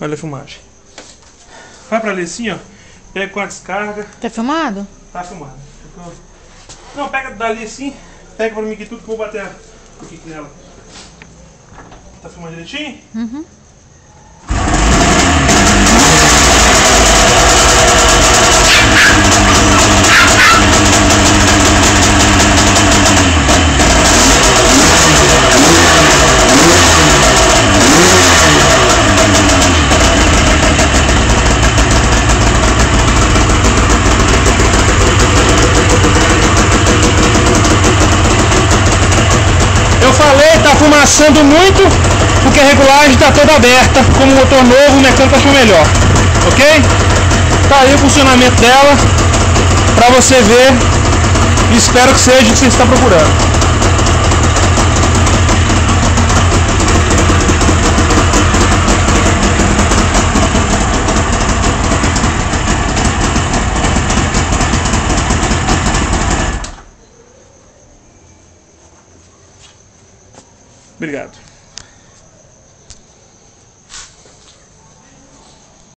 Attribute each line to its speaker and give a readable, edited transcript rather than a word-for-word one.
Speaker 1: Olha a filmagem. Vai pra ali assim, ó. Pega com a descarga.
Speaker 2: Tá filmado?
Speaker 1: Tá filmado. Não, pega dali assim. Pega pra mim aqui tudo que eu vou bater o kick nela. Tá filmando direitinho?
Speaker 2: Uhum.
Speaker 1: Eu falei, tá fumaçando muito, porque a regulagem tá toda aberta. Como motor novo, o mecânico achou melhor. Ok? Tá aí o funcionamento dela, pra você ver. Espero que seja o que você está procurando. Obrigado.